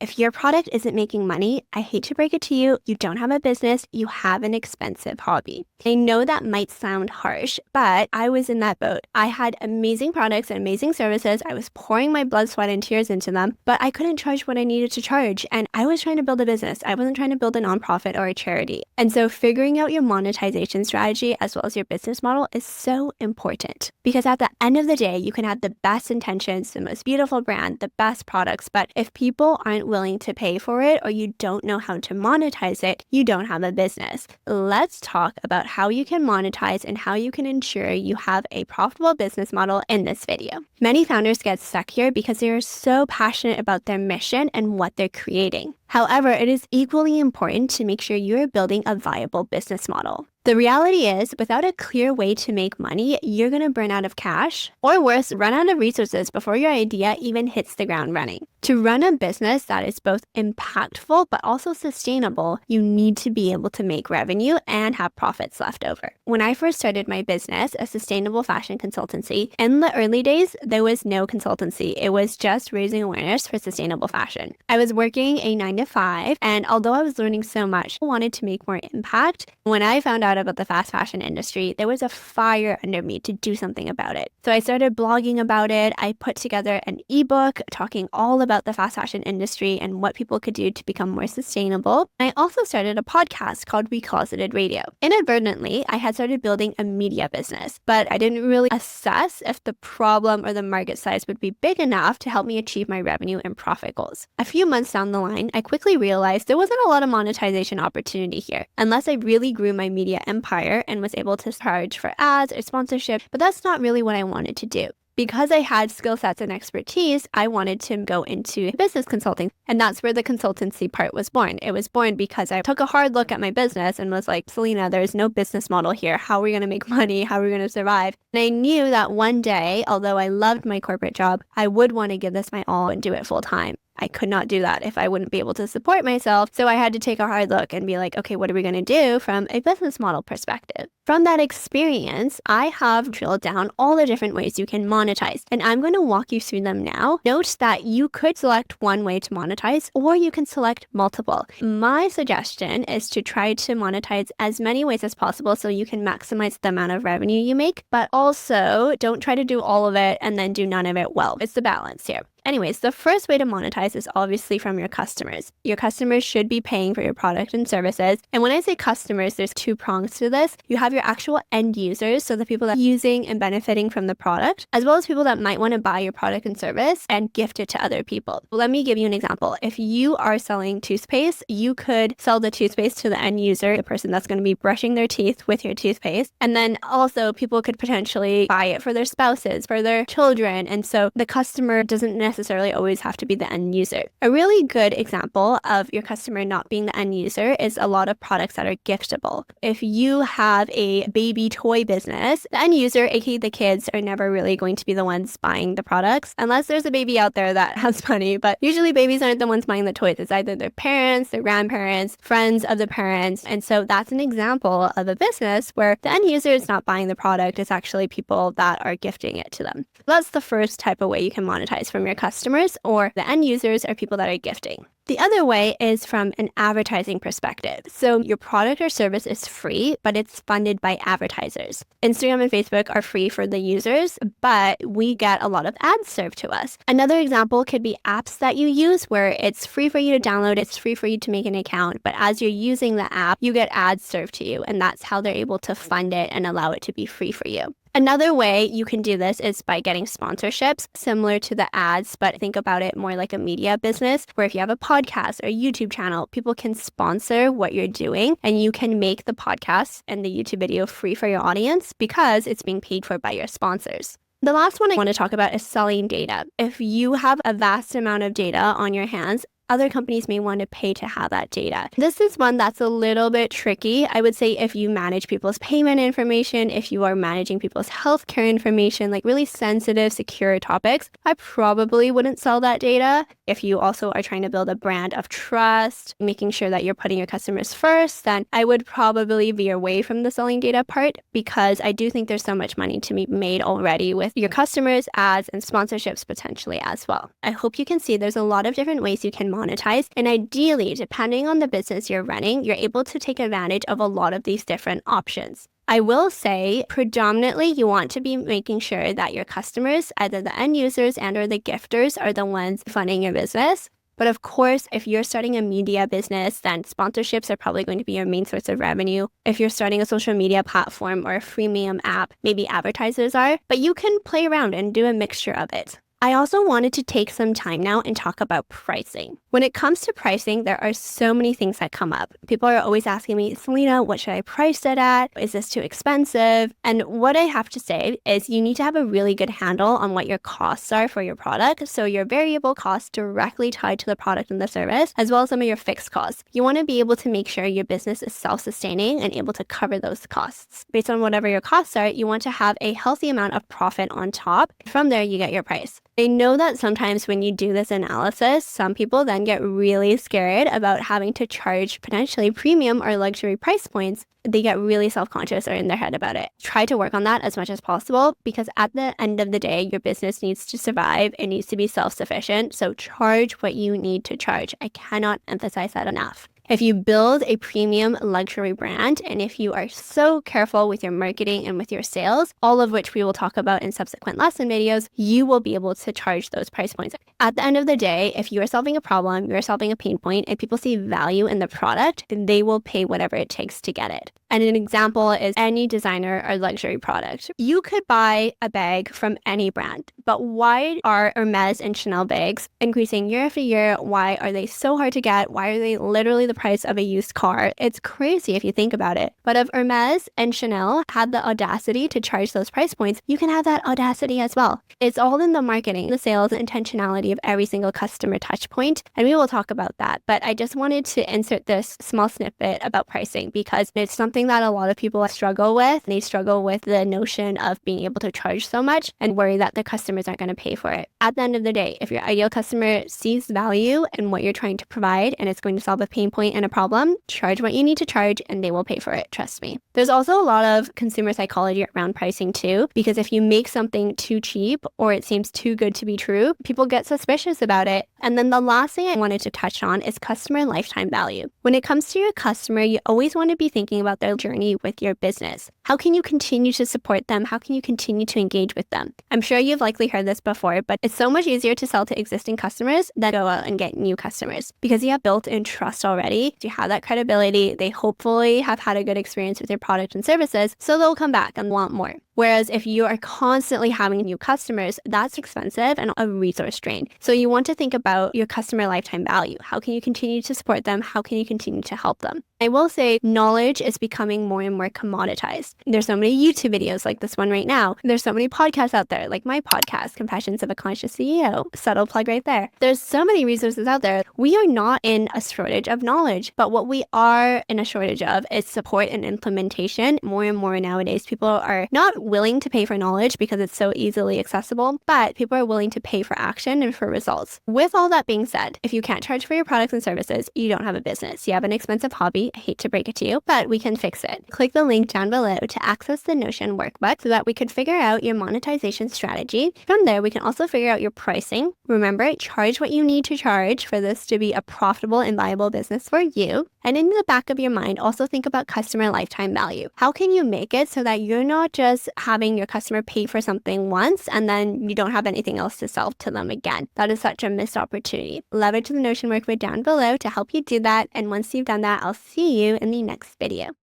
If your product isn't making money, I hate to break it to you, you don't have a business, you have an expensive hobby. I know that might sound harsh, but I was in that boat. I had amazing products and amazing services. I was pouring my blood, sweat, and tears into them, but I couldn't charge what I needed to charge. And I was trying to build a business. I wasn't trying to build a nonprofit or a charity. And so figuring out your monetization strategy as well as your business model is so important, because at the end of the day, you can have the best intentions, the most beautiful brand, the best products, but if people aren't willing to pay for it or you don't know how to monetize it, you don't have a business. Let's talk about how you can monetize and how you can ensure you have a profitable business model in this video. Many founders get stuck here because they are so passionate about their mission and what they're creating. However, it is equally important to make sure you're building a viable business model. The reality is, without a clear way to make money, you're going to burn out of cash, or worse, run out of resources before your idea even hits the ground running. To run a business that is both impactful but also sustainable, you need to be able to make revenue and have profits left over. When I first started my business, a sustainable fashion consultancy, in the early days, there was no consultancy. It was just raising awareness for sustainable fashion. I was working a 9-to-5, and although I was learning so much, I wanted to make more impact. When I found out about the fast fashion industry, there was a fire under me to do something about it. So I started blogging about it. I put together an ebook talking all about the fast fashion industry and what people could do to become more sustainable. I also started a podcast called Recloseted Radio. Inadvertently, I had started building a media business, but I didn't really assess if the problem or the market size would be big enough to help me achieve my revenue and profit goals. A few months down the line, I quickly realized there wasn't a lot of monetization opportunity here, unless I really grew my media empire and was able to charge for ads or sponsorship, but that's not really what I wanted to do. Because I had skill sets and expertise, I wanted to go into business consulting. And that's where the consultancy part was born. It was born because I took a hard look at my business and was like, Selena, there's no business model here. How are we going to make money? How are we going to survive? And I knew that one day, although I loved my corporate job, I would want to give this my all and do it full time. I could not do that if I wouldn't be able to support myself. So I had to take a hard look and be like, okay, what are we going to do from a business model perspective? From that experience, I have drilled down all the different ways you can monetize, and I'm going to walk you through them now. Note that you could select one way to monetize, or you can select multiple. My suggestion is to try to monetize as many ways as possible so you can maximize the amount of revenue you make, but also don't try to do all of it and then do none of it well. It's the balance here. Anyways, the first way to monetize is obviously from your customers. Your customers should be paying for your product and services. And when I say customers, there's two prongs to this. You have your actual end users, so the people that are using and benefiting from the product, as well as people that might want to buy your product and service and gift it to other people. Let me give you an example. If you are selling toothpaste, you could sell the toothpaste to the end user, the person that's going to be brushing their teeth with your toothpaste. And then also people could potentially buy it for their spouses, for their children. And so the customer doesn't necessarily always have to be the end user. A really good example of your customer not being the end user is a lot of products that are giftable. If you have a baby toy business, the end user, aka the kids, are never really going to be the ones buying the products, unless there's a baby out there that has money. But usually babies aren't the ones buying the toys. It's either their parents, their grandparents, friends of the parents. And so that's an example of a business where the end user is not buying the product. It's actually people that are gifting it to them. That's the first type of way you can monetize from your customers, or the end users are people that are gifting. The other way is from an advertising perspective. So your product or service is free, but it's funded by advertisers. Instagram and Facebook are free for the users, but we get a lot of ads served to us. Another example could be apps that you use where it's free for you to download, it's free for you to make an account, but as you're using the app, you get ads served to you, and that's how they're able to fund it and allow it to be free for you. Another way you can do this is by getting sponsorships, similar to the ads, but think about it more like a media business, where if you have a podcast or a YouTube channel, people can sponsor what you're doing, and you can make the podcast and the YouTube video free for your audience because it's being paid for by your sponsors. The last one I want to talk about is selling data. If you have a vast amount of data on your hands, other companies may want to pay to have that data. This is one that's a little bit tricky. I would say if you manage people's payment information, if you are managing people's healthcare information, like really sensitive, secure topics, I probably wouldn't sell that data. If you also are trying to build a brand of trust, making sure that you're putting your customers first, then I would probably veer away from the selling data part, because I do think there's so much money to be made already with your customers, ads, and sponsorships potentially as well. I hope you can see there's a lot of different ways you can monetize. And ideally, depending on the business you're running, you're able to take advantage of a lot of these different options. I will say predominantly you want to be making sure that your customers, either the end users and or the gifters, are the ones funding your business. But of course, if you're starting a media business, then sponsorships are probably going to be your main source of revenue. If you're starting a social media platform or a freemium app, maybe advertisers are, but you can play around and do a mixture of it. I also wanted to take some time now and talk about pricing. When it comes to pricing, there are so many things that come up. People are always asking me, Selena, what should I price it at? Is this too expensive? And what I have to say is you need to have a really good handle on what your costs are for your product. So your variable costs directly tied to the product and the service, as well as some of your fixed costs. You want to be able to make sure your business is self-sustaining and able to cover those costs. Based on whatever your costs are, you want to have a healthy amount of profit on top. From there, you get your price. I know that sometimes when you do this analysis, some people then get really scared about having to charge potentially premium or luxury price points. They get really self-conscious or in their head about it. Try to work on that as much as possible because at the end of the day, your business needs to survive. It needs to be self-sufficient. So charge what you need to charge. I cannot emphasize that enough. If you build a premium luxury brand, and if you are so careful with your marketing and with your sales, all of which we will talk about in subsequent lesson videos, you will be able to charge those price points. At the end of the day, if you are solving a problem, you're solving a pain point, and people see value in the product, then they will pay whatever it takes to get it. And an example is any designer or luxury product. You could buy a bag from any brand, but why are Hermes and Chanel bags increasing year after year? Why are they so hard to get? Why are they literally the price of a used car? It's crazy if you think about it. But if Hermes and Chanel had the audacity to charge those price points, you can have that audacity as well. It's all in the marketing, the sales, intentionality of every single customer touch point. And we will talk about that. But I just wanted to insert this small snippet about pricing because it's something that a lot of people struggle with. They struggle with the notion of being able to charge so much and worry that their customers aren't going to pay for it. At the end of the day, if your ideal customer sees value in what you're trying to provide and it's going to solve a pain point and a problem, charge what you need to charge and they will pay for it. Trust me. There's also a lot of consumer psychology around pricing too, because if you make something too cheap or it seems too good to be true, people get suspicious about it. And then the last thing I wanted to touch on is customer lifetime value. When it comes to your customer, you always want to be thinking about their journey with your business. How can you continue to support them? How can you continue to engage with them? I'm sure you've likely heard this before, but it's so much easier to sell to existing customers than go out and get new customers because you have built-in trust already. You have that credibility. They hopefully have had a good experience with your product and services, so they'll come back and want more. Whereas if you are constantly having new customers, that's expensive and a resource drain. So you want to think about your customer lifetime value. How can you continue to support them? How can you continue to help them? I will say knowledge is becoming more and more commoditized. There's so many YouTube videos like this one right now. There's so many podcasts out there, like my podcast, Confessions of a Conscious CEO. Subtle plug right there. There's so many resources out there. We are not in a shortage of knowledge, but what we are in a shortage of is support and implementation. More and more nowadays, people are not willing to pay for knowledge because it's so easily accessible, but people are willing to pay for action and for results. With all that being said, if you can't charge for your products and services, you don't have a business. You have an expensive hobby. I hate to break it to you, but we can fix it. Click the link down below to access the Notion workbook so that we could figure out your monetization strategy. From there, we can also figure out your pricing. Remember, charge what you need to charge for this to be a profitable and viable business for you. And in the back of your mind, also think about customer lifetime value. How can you make it so that you're not just having your customer pay for something once and then you don't have anything else to sell to them again? That is such a missed opportunity. Leverage the Notion workbook down below to help you do that. And once you've done that, I'll see you in the next video.